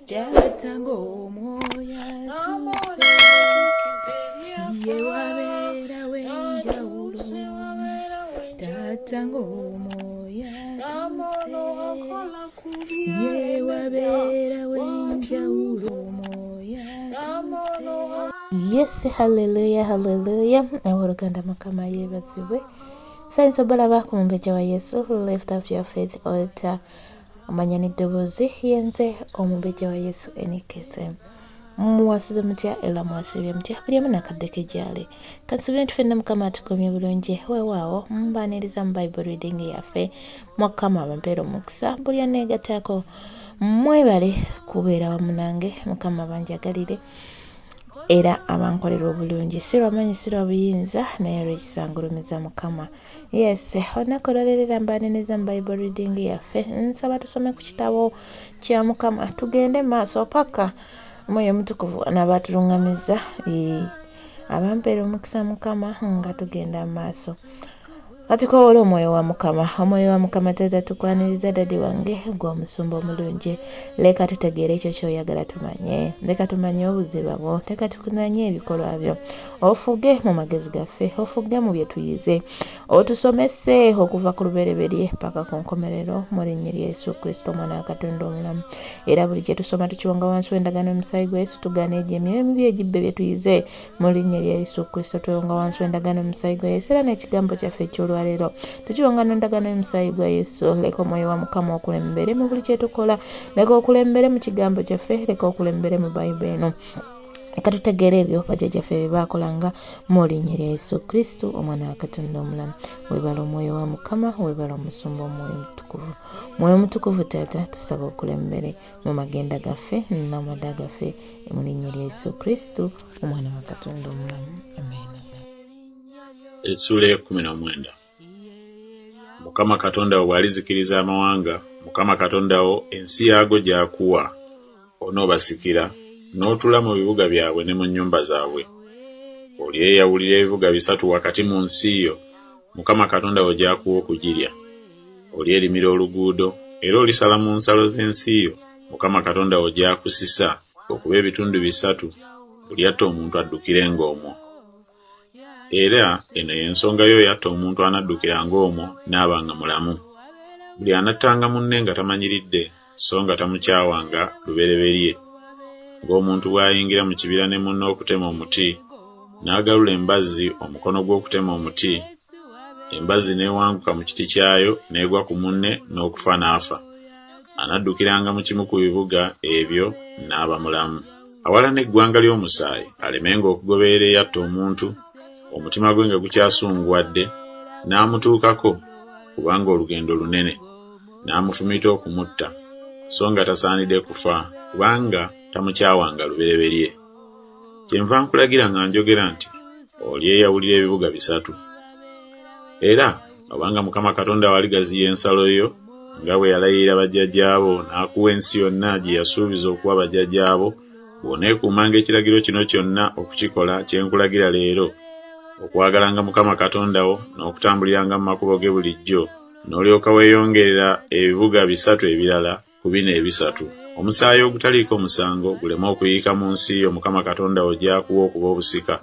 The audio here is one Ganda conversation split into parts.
Jatango moya tuse ye wabera wenjawulo Jatango moya tuse ye wabera wenjawulo moya tuse. Yes, hallelujah, hallelujah. Luganda Mukama yebaziwe. Science obalaba ku mumbeja wa Yesu. Lift up your faith altar. Omanyani dobozi yenze omumbeja wa Yesu enikete. Muwasize mutya era muwasibye mutya buli amana kaddeke gyali. Kansubire tufenna Mukama atukomye bulungi weewaawo mbaniriza mu Bible reading yaffe Mukama abampeera omukisa buli aneegattako mwebale kubeera wamu nange Mukama banjagalire era abankolera obulungi sirwamanyi sirwa buyinza naye lwekisangulumiza Mukama. Yes, onakolerera mbaniriza mu Bible reading yaffe nsaba tusome ku kitabo kya Mukama tugende maaso paka Mwoyo Mutukuvu anabatulungamiza abampeera omukisa Mukama nga tugenda maaso. Kati ko olwo omwoyo wa Mukama taza tukwaniriza dadi wange gw'omusumba omulungi. Leka tutegeere ekyo ky'oyagala tumanye. Leka tumanye obuziba bwo. Leka tukunanye ebikolwa byo. Ofuge mu magezi gaffe. Ofuge mu bye tuyize. Otusomese okuva ku lubereberye paka ku nkomerero mu linnya lya Yesu Kristo Omwana wa Katonda omulamu. Era buli kye tusoma tukiwonga wansi w'endagaano y'omusaayi gwa Yesu tugaana egy'emyoyo emibi egibbe bye tuyize mu linnya lya Yesu Kristo tuwonga wansi w'endagaano y'omusaayi gwa Yesu era n'ekigambo kyaffe eky'olwaleero tukiwonga n'endagaano y'omusaayi gwa Yesu. Leka omwoyo wa Mukama okulembere mu buli kye tukola. Leka okulembere mu kigambo kyaffe. Leka okulembere mu Bayibuli eno. Leka tutegeere ebyo bajjajjaffe bye baakolanga mu linnya lya Yesu Kristo Omwana wa Katonda omulamu. Weebala omwoyo wa Mukama, weebala omusumba omwoyo mutukuvu. Mwoyo mutukuvu taata tusaba okulembere mu magenda gaffe n'amada gaffe mu linnya lya Yesu Kristo Omwana wa Katonda omulamu. Amen. Essula 19. Mukama Katonda wo bw'alizikiriza amawanga, Mukama Katonda wo ensi yaago gy'akuwa, onoobasikira n'otula mu bibuga byabwe ne mu nnyumba zaabwe. Olyeyawulira ebibuga bisatu wakati mu nsi yo, Mukama Katonda wo gy'akuwa okugirya. Olyerimira oluguudo era olisala mu nsalo z'ensi yo, Mukama Katonda wo gy'akusisa okuba ebitundu bisatu, buli atta omuntu addukirenga omwo. Era eno y'ensonga yo yatta omuntu anaddukiranga omwo n'abanga mulamu. Buli anattanga munne nga tamanyiridde so nga tamukyawanga lubereberye. Ng'omuntu bw'ayingira mu kibira ne munne okutema omuti, n'agalula embazzi omukono gw'okutema omuti, embazzi n'ewanguka mu kiti kyayo n'egwa ku munne n'okufa n'afa. Anaddukiranga mu kimu ku bibuga ebyo n'aba mulamu. Awala n'eggwanga ly'omusaayi alemenga okugoberera eyatta omuntu, omutima gwe nga gukyasungwadde, n'amutuukako kubanga olugendo lunene, n'amufumita okumutta, so nga tasaanidde kufa kubanga tamukyawanga lubereberye. Kyenva nkulagira nga njogera nti olyeyawulira ebibuga bisatu. Era obanga Mukama Katonda waligaziya ensalo yo nga bwe yalayirira bajjajjaabo n'akuwa ensi yonna gye yasuubiza okuwa bajjajjaabo, bw'oneekuumanga ekiragiro kino kyonna okukikola kye nkulagira leero, okwagalanga Mukama Katonda wo n'okutambuliranga mu makubo ge bulijjo, n'olyoka weeyongerera ebibuga bisatu ebirala ku bino ebisatu. Omusaayi ogutaliiko musango guleme okuyiika mu nsi yo Mukama Katonda wo gy'akuwa okuba obusika,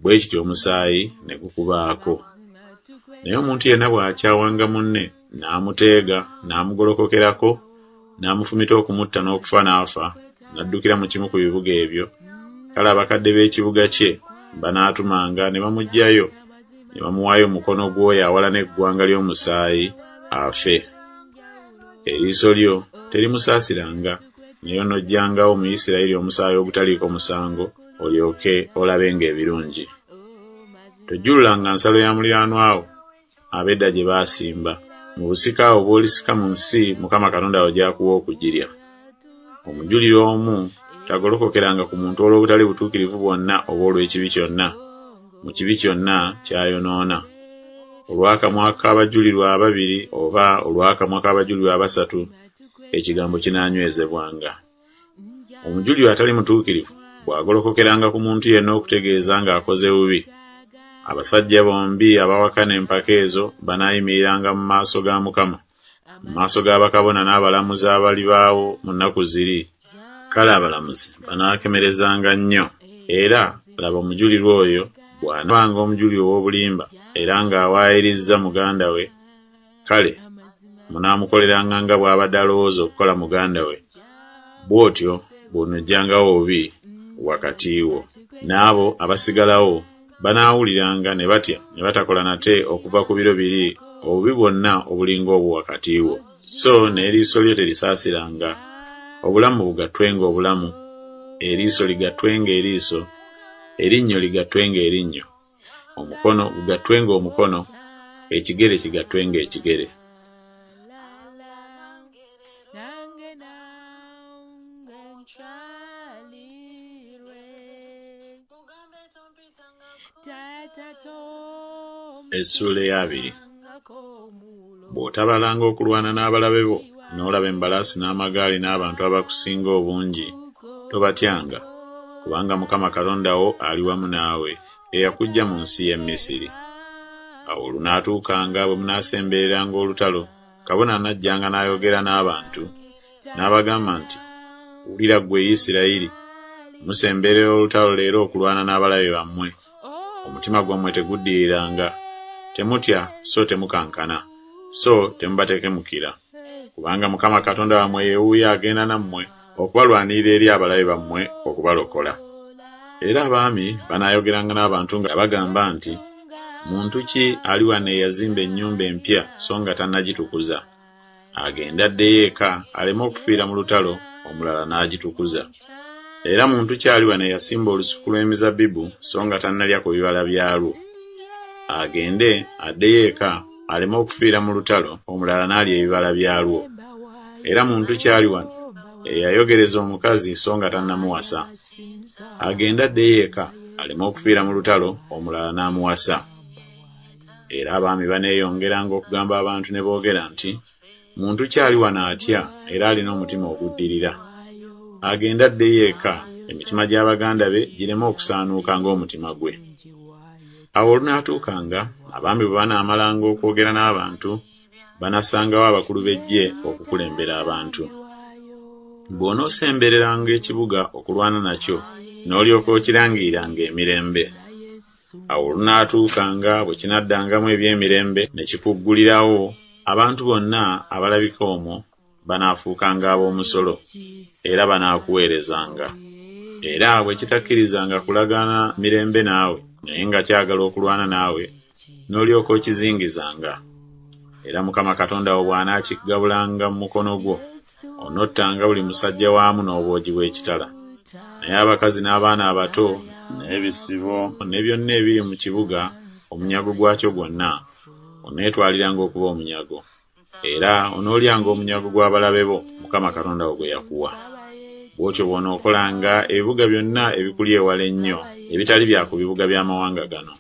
bwe kityo omusaayi ne gukubaako. Naye omuntu yenna bw'akyawanga munne n'amuteega n'amugolokokerako n'amufumita okumutta n'okufa n'afa, n'addukira mu kimu ku bibuga ebyo, kale abakadde b'ekibuga kye banaatumanga ne bamuggyayo ne bamuwaayo mukono gw'oyo awala n'eggwanga ly'omusaayi afe. Eriiso lyo terimusaasiranga, naye onojjangawo mu Isirayiri omusaayi ogutaliiko musango olyoke olabenga ebirungi. Tojjululanga nsalo ya muliraanwa wo ab'edda gye baasimba, mu busika awo bw'olisika mu nsi Mukama Katonda wo gy'akuwa okugirya. Omujulirwa omu tagolokokeranga ku muntu olw'obutali butuukirivu bwonna oba olw'ekibi kyonna, mu kibi kyonna ky'ayonoona. Olw'akamwa k'abajulirwa ababiri oba olw'akamwa k'abajulirwa abasatu, ekigambo kinaanywezebwanga. Omujulirwa atali mutuukirivu bw'agolokokeranga ku muntu yenna okutegeeza ng'akoze bubi, abasajja bombi abawakana empaka ezo banaayimiriranga mu maaso ga Mukama, mu maaso g'abakabona n'abalamuzi abalibaawo mu nnaku ziri, kale abalamuzi banaakemerezanga nnyo, era laba omujulirwa oyo bw'anaabanga omujulirwa ow'obulimba era ng'awaayirizza muganda we, kale munaamukoleranga nga bw'abadde alowooza okukola muganda we, bw'otyo bw'onojjangawo obubi wakati wo. N'abo abasigalawo banaawuliranga ne batya ne batakola nate okuva ku biro biri obubi bwonna obulinga obwo wakati wo. So n'eriiso lyo terisaasiranga. Obulamu bugattwenga obulamu, eriiso ligattwenga eriiso, erinnyo ligattwenga erinnyo, omukono gugattwenga omukono, ekigere kigattwenga ekigere. Essuula ey'abiri. Bw'otabalanga okulwana n'abalabe bo, n'olaba embalaasi n'amagaali n'abantu abakusinga obungi, tobatyanga, kubanga Mukama Katonda wo ali wamu naawe, eyakuggya mu nsi y'e Misiri. Awo olunaatuukanga bwe munaasembereranga olutalo, kabona anajjanga n'ayogera n'abantu, n'abagamba nti, wulira ggwe Isirayiri, musemberera olutalo leero okulwana n'abalabe bammwe. Omutima gwammwe teguddiriranga, temutya so temukankana, so temubatekemukira, kubanga Mukama Katonda wammwe yeewuuyo agenda nammwe okubalwanirira eri abalabe bammwe okubalokola. Era abaami banaayogeranga n'abantu nga bagamba nti, muntu ki ali wano eyazimba ennyumba empya so nga tannagitukuza? Agenda addeyo eka aleme okufiira mu lutalo, omulala n'agitukuza. Era muntu ki ali wano eyasimba olusuku lw'emizabbibu so nga tannalya ku bibala byalwo? Agende addeyo eka aleme okufiira mu lutalo, omulala n'alya ebibala byalwo. Era muntu ki ali wano eyayogereza omukazi so nga tannamuwasa? Agende addeyo eka aleme okufiira mu lutalo, omulala n'amuwasa. Era abaami baneeyongeranga okugamba abantu ne boogera nti, muntu ki ali wano atya era alina omutima oguddirira? Agende addeyo eka emitima gy'abaganda be gireme okusaanuuka ng'omutima gwe. Awo olunaatuukanga abaami bwe banaamalanga okwogera n'abantu, banassangawo abakulu b'eggye okukulembera abantu. Bw'onoosembereranga ekibuga okulwana nakyo, n'olyoka okirangiriranga emirembe. Awo olunaatuukanga bwe kinaddangamu eby'emirembe ne kikuggulirawo, abantu bonna abalabika omwo banaafuukanga ab'omusolo, era banaakuweerezanga. Era bwe kitakkirizanga kulagaana mirembe naawe, naye nga kyagala okulwana naawe, n'olyoka okizingizanga. Era Mukama Katonda wo bw'anaakigabulanga mu mukono gwo, onottanga buli musajja waamu n'obwogi bw'ekitala. Naye abakazi n'abaana abato, n'ebisibo, ne byonna ebiri mu kibuga, omunyago gwakyo gwonna, oneetwaliranga okuba omunyago. Era onoolyanga omunyago gw'abalabe bo Mukama Katonda wo gwe yakuwa. Bw'otyo bw'onookolanga ebibuga byonna ebikuli ewala ennyo, ebitali bya ku bibuga by'amawanga gano.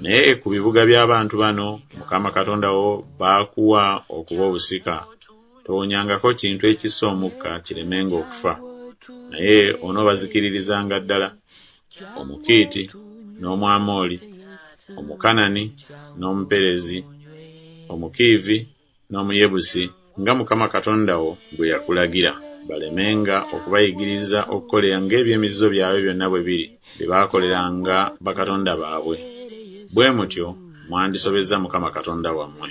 Naye ku bibuga by'abantu bano Mukama Katonda wo baakuwa okuba obusika, towonyangako kintu ekissa omukka kiremenga okufa. Naye onoobazikiririzanga ddala: Omukiiti, n'Omwamoli, Omukanani, n'Omuperezi, Omukiivi, n'Omuyebusi, nga Mukama Katonda wo bwe yakulagira, balemenga okubayigiriza okukolanga eby'emizizo byabwe byonna bwe biri bye baakoleranga bakatonda baabwe. Bwe mutyo mwandisobezza Mukama Katonda wammwe.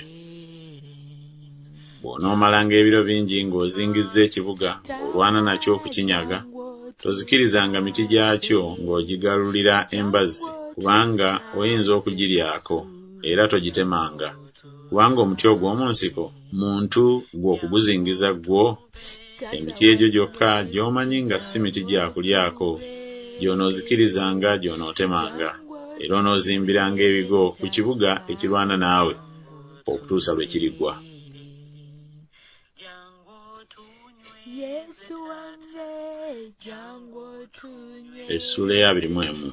Bw'onoomalanga ebiro bingi ng'ozingizza ekibuga olwana nakyo okukinyaga, tozikirizanga miti gyakyo ng'ogigalulira embazzi, kubanga oyinza okugiryako, era togitemanga, kubanga omuti ogw'omu nsiko muntu gw'okuguzingiza gwo. Emiti egyo gyokka gy'omanyi nga si miti gya kulyako, gy'onoozikirizanga gy'onootemanga, era onoozimbiranga ebigo ku kibuga ekirwana naawe okutuusa lwe kirigwa. Essuula ya 21.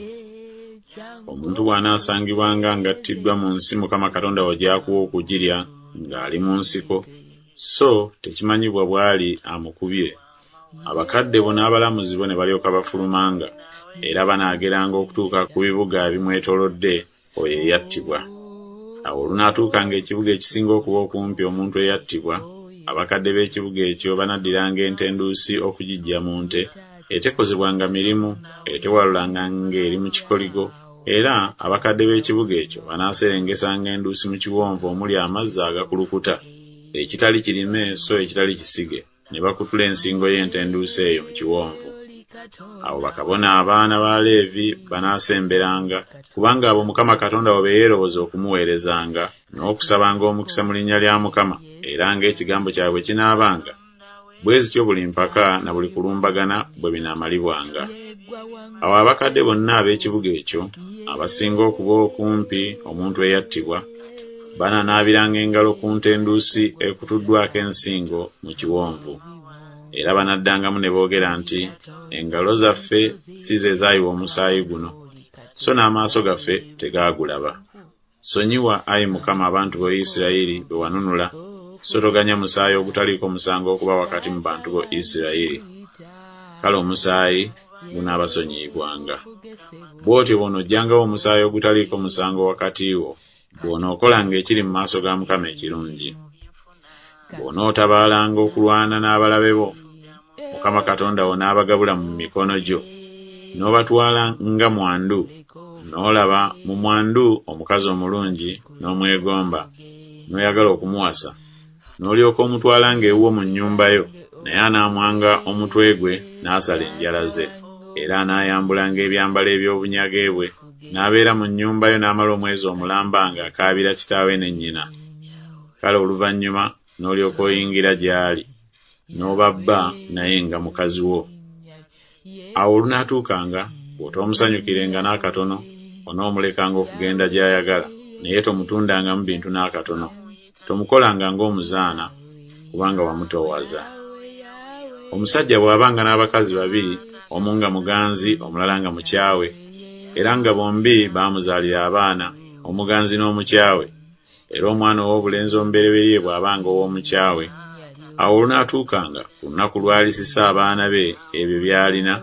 Omuntu bw'anaasangibwanga ng'attiddwa mu nsi Mukama Katonda wo gy'akuwa okugirya ng'ali mu nsiko, so tekimanyibwa bw'ali amukubye, abakadde bo n'abalamuzi bo ne balyoka bafulumanga, era banaageranga okutuuka ku bibuga ebimwetoolodde oyo eyattibwa. Awo olunaatuukanga ekibuga ekisinga okuba okumpi omuntu eyattibwa, abakadde b'ekibuga ekyo banaddiranga entenduusi okugijja mu nte etekozebwanga mirimu etewalulanga ng'eri mu kikoligo, era abakadde b'ekibuga ekyo banaaserengesanga enduusi mu kiwonvu omuli amazzi agakulukuta, ekitali kirime so ekitali kisige, ne bakutula ensingo y'entenduusi eyo mu kiwonvu. Awo bakabona abaana ba Leevi banaasemberanga, kubanga abo Mukama Katonda we beeroboza okumuweerezanga n'okusabanga omukisa mu linnya lya Mukama, era ng'ekigambo kyabwe kinaabanga bwe zityo buli mpaka na buli kulumbagana bwe binaamalibwanga. Awo abakadde bonna ab'ekibuga ekyo abasinga okuba okumpi omuntu eyattibwa bananaabiranga engalo ku ntenduusi ekutuddwako ensingo mu kiwonvu, era banaddangamu ne boogera nti, engalo zaffe si ze zaayiwa omusaayi guno, so n'amaaso gaffe tegaagulaba. Sonyiwa, Ayi Mukama, abantu bo Isirayiri be wanunula, so toganya musaayi ogutaliiko musango okuba wakati mu bantu bo Isirayiri. Kale omusaayi gunaabasonyiyibwanga. Bw'otyo bw'onojjangawo omusaayi ogutaliiko musango wakati wo, bw'onookolanga ekiri mu maaso ga Mukama ekirungi. Bw'onootabaalanga okulwana n'abalabe bo, Mukama Katonda wo n'abagabula mu mikono gyo, n'obatwala nga mwandu, n'olaba mu mwandu omukazi omulungi n'omwegomba, n'oyagala okumuwasa, n'olyoka omutwala ng'ewuwo mu nnyumba yo, naye anaamwanga omutwe gwe n'asala enjala ze, era anaayambulanga ebyambalo eby'obunyage bwe, n'abeera mu nnyumba yo n'amala omwezi omulamba ng'akaabira kitaawe ne nnyina. Kale oluvannyuma n'olyoka oyingira gy'ali, n'obabba naye nga mukazi wo. Awo olunaatuukanga bw'otoomusanyukirenga n'akatono, onoomulekanga okugenda gy'ayagala, naye tomutundangamu bintu n'akatono. Tomukolanga ng'omuzaana, kubanga wamutoowaza. Omusajja bw'abanga n'abakazi babiri, omu nga muganzi omulala nga mukyawe, era nga bombi baamuzaalira abaana, omuganzi n'omukyawe, era omwana ow'obulenzi omubereberye bw'abanga ow'omukyawe, awo olunaatuukanga ku lunaku lw'alisisa abaana be ebyo by'alina,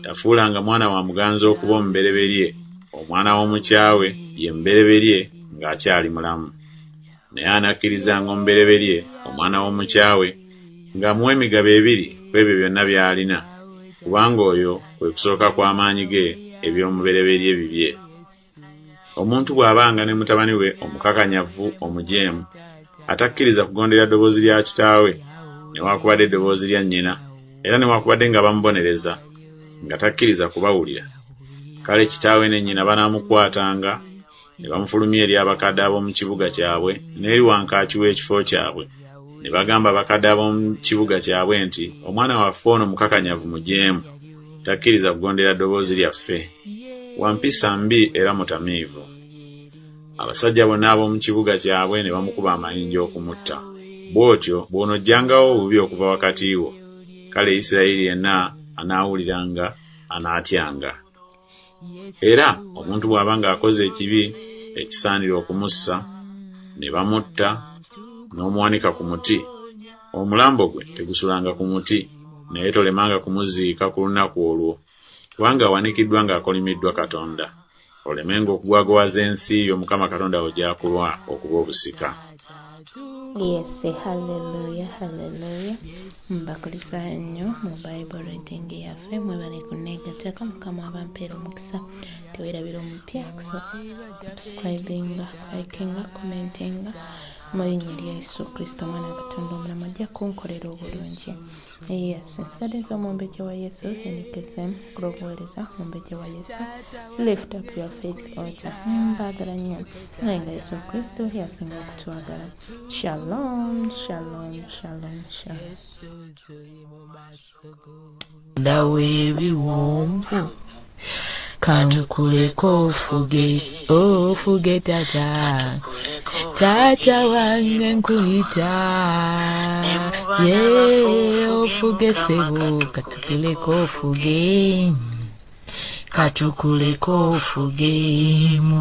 tafuulanga mwana wa muganzi okuba omubereberye, omwana w'omukyawe ye mubereberye ng'akyali mulamu. Naye anakkirizanga omubereberye, omwana w'omukyawe, ng'amuwa emigabo ebiri ku ebyo byonna by'alina, kubanga oyo kwe kusooka kw'amaanyi ge eby'omubereberye bibye. Omuntu bw'abanga ne mutabani we omukakanyavu omujeemu, atakkiriza kugondera ddoboozi lya kitaawe, newaakubadde eddoboozi lya nnyina, era newaakubadde nga bamubonereza, nga takkiriza kubawulira, kale kitaawe ne nnyina banaamukwatanga ne bamufulumya eri abakadde ab'omu kibuga kyabwe n'eri wankaaki w'ekifo kyabwe, ne bagamba abakadde ab'omu kibuga kyabwe nti, omwana waffe ono mukakanyavu mujeemu, takkiriza kugondera ddoboozi lyaffe, wa mpisa mbi era mutamiivu. Abasajja bonna ab'omu kibuga kyabwe ne bamukuba amayinja okumutta. Bw'otyo bw'onojjangawo obubi okuva wakati wo, kale Isirayiri yenna anaawuliranga, anaatyanga. Era omuntu bw'abanga akoze ekibi ekisaanira okumussa, ne bamutta n'omuwanika ku muti, omulambo gwe tegusulanga ku muti, naye tolemanga kumuziika ku lunaku olwo, kubanga awanikiddwa ng'akolimiddwa Katonda, olemenga okugwagwaza ensi yo Mukama Katonda wo gy'akulwa okuba obusika. Yes, hallelujah, hallelujah. Mbakulisa nnyo mu Bible reading yaffe, mwebale kunneegattako, Mukama abampeera omukisa. Teweerabira omupya subscribing, liking, commenting mu linnya lya Yesu Kristo omwana wa Katonda omulamu ajja kunkolera obulungi. Yes, nsigadde omumbejja wa Yesu enikese kulobuweereza omumbejja wa Yesu. Lift up your faith altar. Mbaagala nnyo naye nga Yesu Kristo yasinga okutwagala. Shalom, shalom, shalom, shalom. Ndawe ebiwonvu kanukuleko ofuge tata wange nkuyita ofuge sebo katukuleko ofuge mu